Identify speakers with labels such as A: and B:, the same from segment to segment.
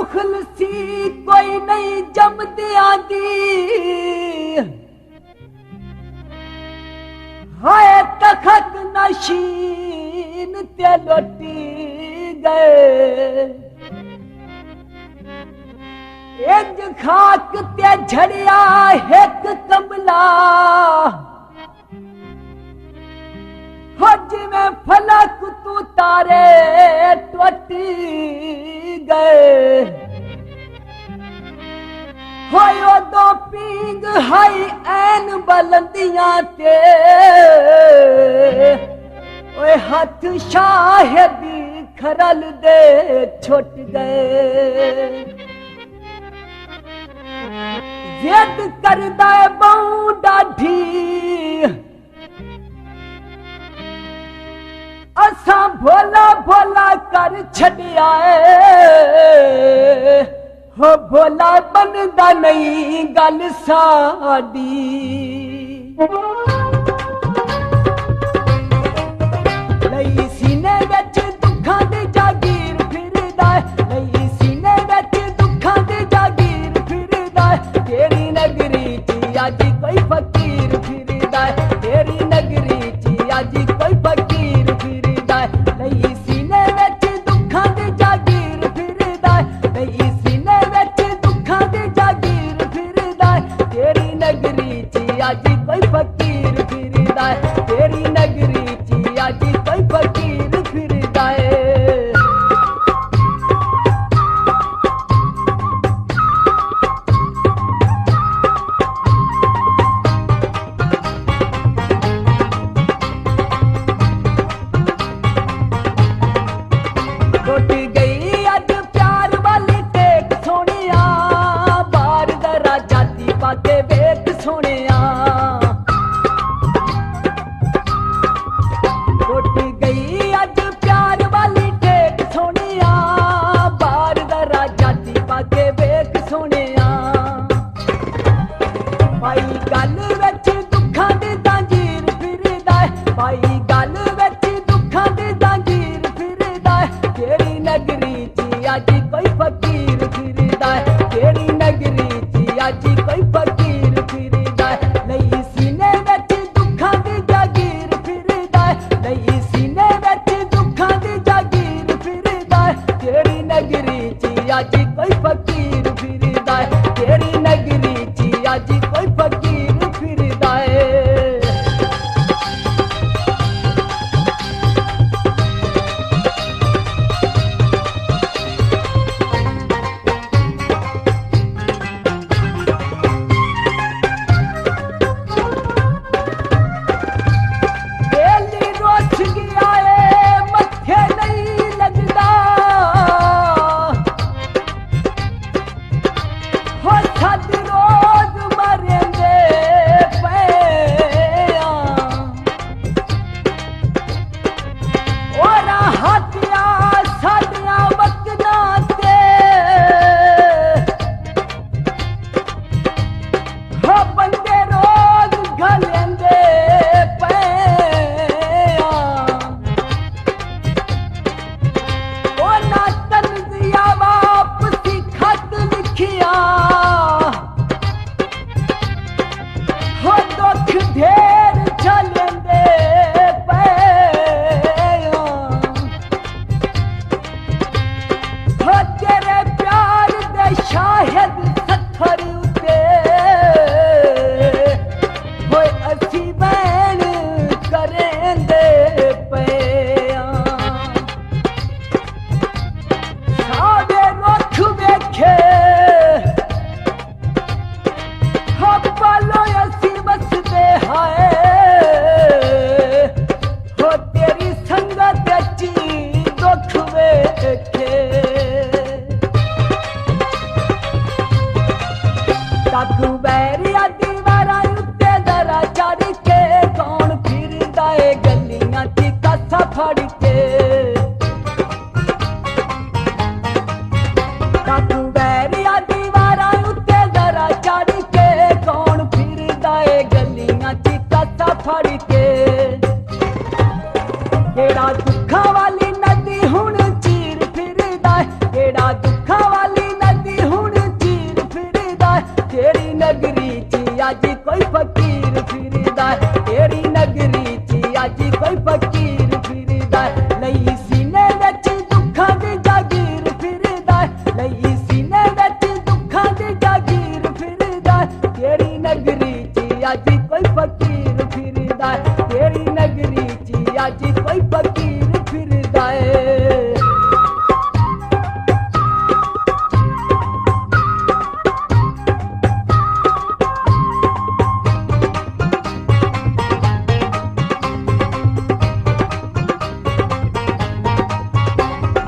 A: मुखलसी कोई नहीं जमदी आंदी हाय तखत नशीन ते लोटी गए इंज खाक ते झड़िया एक कमला हज में फलक तू तारे टूटी गए होयो दो पींग हाई ऐन बुलंदियां ते ओए हाथ शाहिदी खरल दे छुट गए जिद करदा बहु डाढी असा भोला भोला कर छड़िया हो भोला बनदा नहीं गल साडी लई सीने विच दुखां दी जागीर फिरदा लई सीने विच दुखां दी जागीर फिरदा तेरी नगरी च अज कोई फकीर फिरदा तेरी नगरी च अज कोई फकीर फिरदा लई सीने विच दुखां दी जागीर फिरदा लई सीने विच दुखां दी जागीर फिरदा तेरी नगरी च अज कोई फकीर फिरदा तेरी नगरी च अज कोई फकीर फिरदा टुट गई अज प्यार वाली टेक सोनिया बार दरा जाती पाते वेख सोनिया टुट गई अज प्यार वाली टेक सोनिया बार दरा जाती पाते वेख सोनिया भाई गल विच दुखां दी जांजीर फिरदा भाई गल विच दुखां दी जांजीर फिरदा तेरी नगरी च अज कोई फकीर फिरदा तेरी नगरी च अज कोई फकीर फिरदा लई सीने विच दुखां दी जागीर फिरदा लई सीने विच दुखां दी जागीर फिरदा तेरी नगरी च अज कोई फकीर फिरदा तेरी नगरी च अज कोई फकीर फिरदा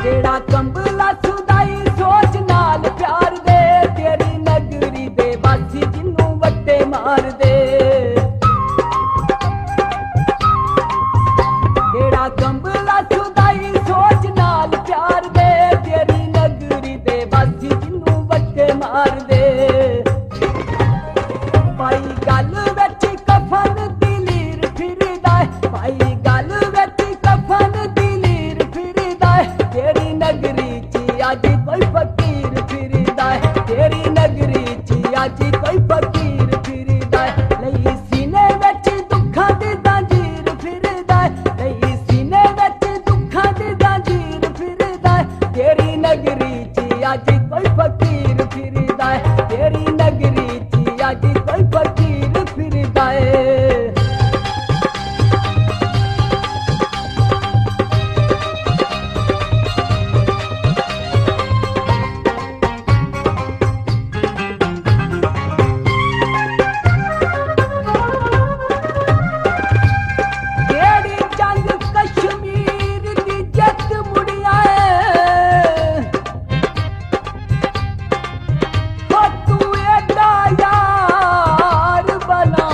A: ਜਿਹੜਾ ਕੰਬਲਾ ਸੁਦਾਈ ਸੋਚ ਨਾਲ ਪਿਆਰ ਦੇ, ਤੇਰੀ ਨਗਰੀ ਦੇ ਵਾਸੀ ਜਿੰਨੂੰ ਵੱਟੇ ਮਾਰਦੇ। ਜਿਹੜਾ ਕੰਬਲਾ ਸੁਦਾਈ ਸੋਚ ਨਾਲ ਪਿਆਰ ਦੇ, ਤੇਰੀ ਨਗਰੀ ਦੇ ਵਾਸੀ ਜਿੰਨੂੰ ਵੱਟੇ ਮਾਰਦੇ। ਭਾਈ ਗੱਲ ਵਿੱਚ ਕਫਨ ਦੀ ਲੀਰ ਫਿਰਦਾ ਏ, ਭਾਈ ਗੱਲ ਵਿੱਚ ਕਫਨ ਦੀ ਲੀਰ ਫਿਰਦਾ ਏ, ਤੇਰੀ ਨਗਰੀ 'ਚ ਅੱਜ ਕੋਈ ਫਕੀਰ ਫਿਰਦਾ ਏ, ਤੇਰੀ ਨਗਰੀ 'ਚ ਅੱਜ ਕੋਈ ਫਕੀਰ ਫਿਰਦਾ ਏ। ਲਈ ਸੀਨੇ ਵਿੱਚ ਦੁੱਖਾਂ ਦੀ ਜ਼ੰਜੀਰ ਫਿਰਦਾ ਏ, ਲਈ ਸੀਨੇ ਵਿੱਚ ਦੁੱਖਾਂ ਦੀ ਜ਼ੰਜੀਰ ਫਿਰਦਾ ਏ, ਤੇਰੀ ਨਗਰੀ 'ਚ ਅੱਜ ਕੋਈ ਫਕੀਰ ਫਿਰਦਾ ਏ, ਤੇਰੀ ਨਗਰੀ 'ਚ ਅੱਜ ਕੋਈ ਫਕੀਰ ਫਿਰਦਾ ਏ। ਜਿਹੜੀ ਜੰਗ ਕਸ਼ਮੀਰ ਦੀ ਜਿੱਤ ਮੁੜਿਆ ਏ, ਹੋ ਤੂੰ ਏਡਾ ਯਾਰ ਬਣਾ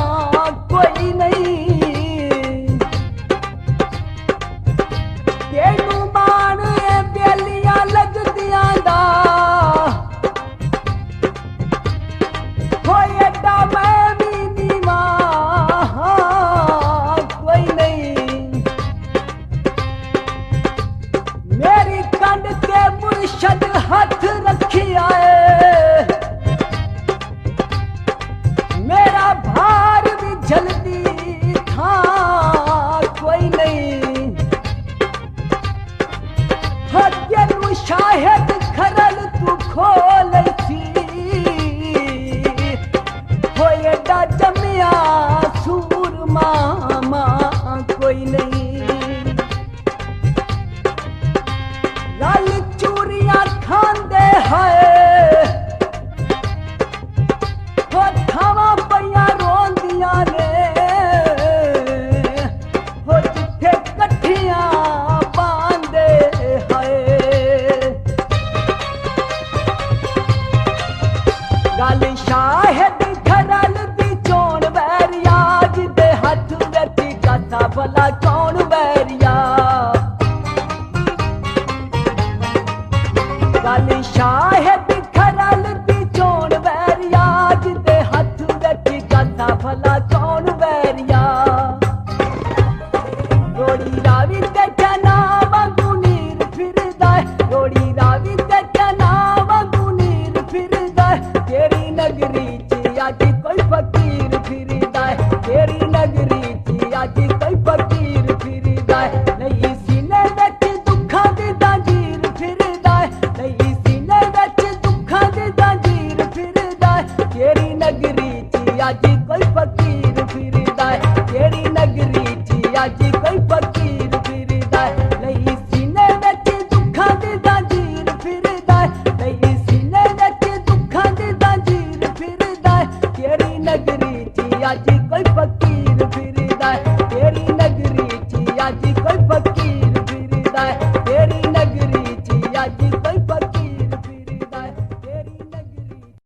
A: ਕੋਈ ਨਹੀਂ। ਤੈਨੂੰ ਮਾਣ ਏ ਬੇਲੀਆਂ ਲੱਗਦੀਆਂ ਦਾ, ਹੋ ਏਡਾ ਮੈਂ ਵੀ ਨੀਵਾਂ ਕੋਈ ਨਹੀਂ। ਮੇਰੀ ਕੰਨ ਤੇ ਮੁਰਸ਼ਦ ਹੱਥ ਰੱਖਿਆ ਏ, ਮੇਰਾ ਭਾਰ ਵੀ ਝਲਦੀ ਥਾਂ ਕੋਈ ਨਹੀਂ। ਹੋ ਤੈਨੂੰ ਸ਼ਾਹਿਦ ਖਰਲ ਤੂੰ ਖੋਲ ਸੀ, ਹੋ ਏਡਾ ਜੰਮਿਆ ਸੂਰਮਾ ਮਾਂ ਕੋਈ ਨਹੀਂ। ਲਾਲ ਚੂਰੀਆਂ ਖਾਂਦੇ ਹੈ, ਹੋ ਥਾਵਾਂ ਪਈਆਂ ਰੋਂਦੀਆਂ ਨੇ, ਹੋ ਜਿੱਥੇ ਇਕੱਠੀਆਂ ਪਾਂਦੇ ਹੈ। ਗੱਲ ਸ਼ਾਹਿਦ ਖਰਲ ਦੀ ਚੋਣ ਵੈਰੀਆ, ਜਿਹਦੇ ਹੱਥ ਵਿੱਚ ਕਾਸਾ ਭਲਾ ਕੌਣ ਵੈਰੀਆ। ਗੱਲ ਸ਼ਾਹਿਦ ਖਰਲ ਦੀ ਚੋਣ ਵੈਰੀਆ, ਜਿਹਦੇ ਹੱਥ ਵਿੱਚ ਕਾਸਾ ਭਲਾ ਕੌਣ ਵੈਰੀਆ। ਰੋੜੀ ਰਾਵੀ ਤੇ ਚਨਾ ਵਾਂਗੂ ਨੀਰ ਫਿਰਦਾ ਏ, ਰੋੜੀ ਰਾਵੀ ਤੇ ਚਨਾ ਵਾਂਗੂ ਨੀਰ ਫਿਰਦਾ ਏ, ਤੇਰੀ ਨਗਰੀ 'ਚ ਅੱਜ ਕੋਈ ਫਕੀਰ ਫਿਰਦਾ ਏ, ਤੇਰੀ ਨਗਰੀ 'ਚ ਅੱਜ ਕੋਈ ਫਕੀਰ ਫਿਰਦਾ ਏ। ਲਈ ਸੀਨੇ ਵਿੱਚ ਦੁੱਖਾਂ ਦੀ ਜ਼ੰਜੀਰ ਫਿਰਦਾ ਏ, ਲਈ ਸੀਨੇ ਵਿੱਚ ਦੁੱਖਾਂ ਦੀ ਜ਼ੰਜੀਰ ਫਿਰਦਾ ਏ, ਤੇਰੀ ਨਗਰੀ 'ਚ ਅੱਜ ਕੋਈ ਫਕੀਰ ਫਿਰਦਾ ਏ, ਤੇਰੀ ਨਗਰੀ 'ਚ ਅੱਜ ਕੋਈ ਫਕੀਰ ਫਿਰਦਾ ਏ। ਲਈ ਸੀਨੇ ਵਿੱਚ ਦੁੱਖਾਂ ਦੀ ਜ਼ੰਜੀਰ ਫਿਰਦਾ ਏ, ਲਈ ਸੀਨੇ ਵਿੱਚ ਦੁੱਖਾਂ ਦੀ ਜ਼ੰਜੀਰ ਫਿਰਦਾ ਏ, ਤੇਰੀ ਨਗਰੀ 'ਚ ਅੱਜ ਕੋਈ ਫਕੀਰ ਫਿਰਦਾ ਏ, ਤੇਰੀ ਨਗਰੀ 'ਚ ਅੱਜ ਕੋਈ ਫਕੀਰ ਫਿਰਦਾ ਏ, ਤੇਰੀ ਨਗਰੀ 'ਚ ਅੱਜ